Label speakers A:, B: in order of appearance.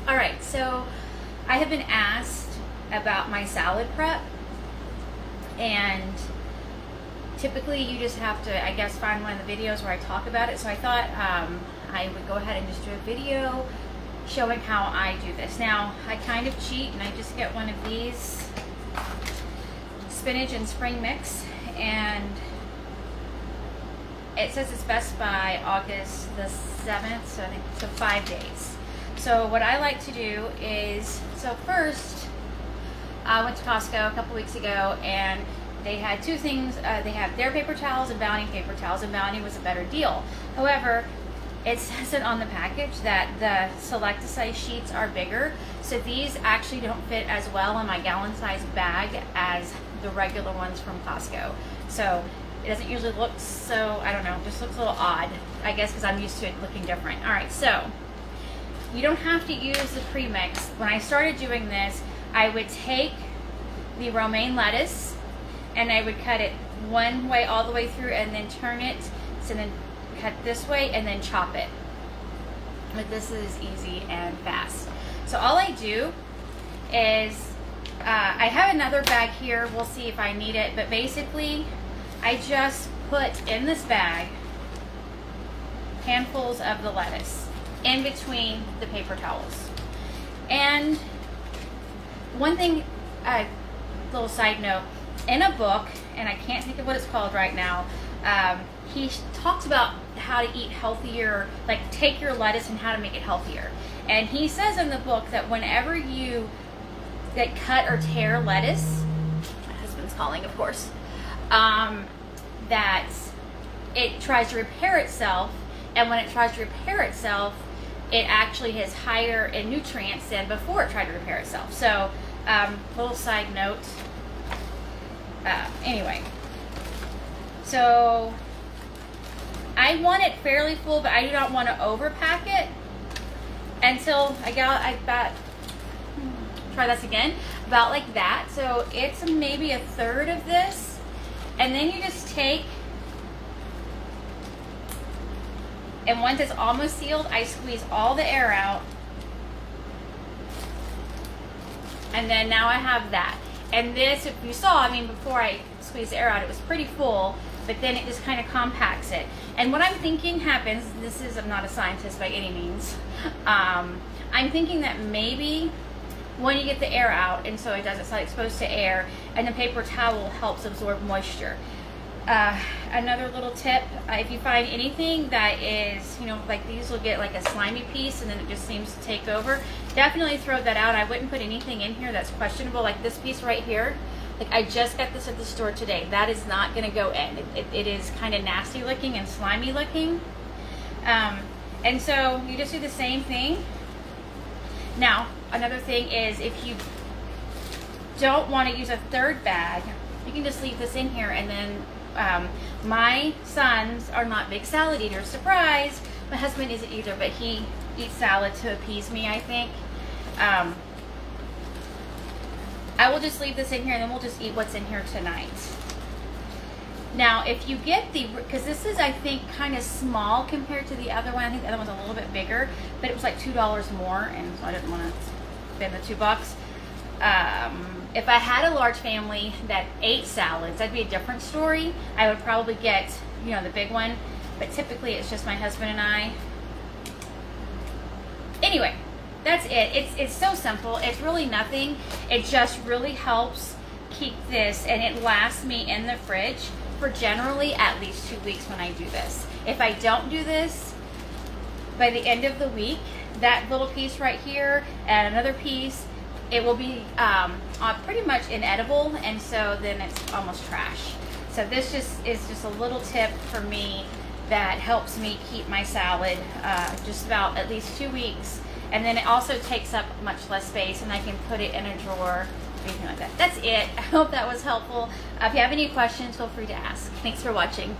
A: All right, so I have been asked about my salad prep, and typically you just have to, I guess, find one of the videos where I talk about it. So I thought I would go ahead and just do a video showing how I do this. Now, I kind of cheat and I just get one of these spinach and spring mix, and it says it's best by August the 7th, so I think so 5 days. So what I like to do is, so first I went to Costco a couple weeks ago and they had two things. They had their paper towels and Bounty paper towels, and Bounty was a better deal. However, it says it on the package that the select size sheets are bigger, so these actually don't fit as well in my gallon size bag as the regular ones from Costco. So it doesn't usually look so, I don't know, just looks a little odd, I guess, because I'm used to it looking different. All right, so you don't have to use the premix. When I started doing this, I would take the romaine lettuce and I would cut it one way all the way through and then turn it, so then cut this way and then chop it. But this is easy and fast. So all I do is, I have another bag here, we'll see if I need it, but basically I just put in this bag handfuls of the lettuce in between the paper towels. And one thing, little side note, in a book, and I can't think of what it's called right now, he talks about how to eat healthier, like take your lettuce and how to make it healthier. And he says in the book that whenever you cut or tear lettuce, my husband's calling, of course, that it tries to repair itself, and when it tries to repair itself, it actually is higher in nutrients than before it tried to repair itself. So, little side note. Anyway, so I want it fairly full, but I do not want to overpack it until try this again, about like that. So it's maybe a third of this, and then you just take, and once it's almost sealed, I squeeze all the air out, and then now I have that. And this, if you saw, I mean, before I squeezed the air out, it was pretty full, but then it just kind of compacts it. And what I'm thinking happens, I'm not a scientist by any means, I'm thinking that maybe when you get the air out, and so it's not exposed to air, and the paper towel helps absorb moisture. Another little tip, if you find anything that is, like these will get like a slimy piece and then it just seems to take over, definitely throw that out. I wouldn't put anything in here that's questionable, like this piece right here. Like I just got this at the store today. That is not going to go in. It is kind of nasty looking and slimy looking. And so you just do the same thing. Now, another thing is, if you don't want to use a third bag, you can just leave this in here, and then my sons are not big salad eaters. Surprise! My husband isn't either, but he eats salad to appease me, I think. I will just leave this in here, and then we'll just eat what's in here tonight. Now, if you get because this is, I think, kind of small compared to the other one. I think the other one's a little bit bigger, but it was like $2 more, and so I didn't want to spend the $2. If I had a large family that ate salads, that'd be a different story. I would probably get, the big one, but typically it's just my husband and I. Anyway, that's it. It's so simple. It's really nothing. It just really helps keep this, and it lasts me in the fridge for generally at least 2 weeks when I do this. If I don't do this, by the end of the week, that little piece right here and another piece, it will be pretty much inedible, and so then it's almost trash. So this is just a little tip for me that helps me keep my salad just about at least 2 weeks, and then it also takes up much less space, and I can put it in a drawer, anything like that. That's it. I hope that was helpful. If you have any questions, feel free to ask. Thanks for watching.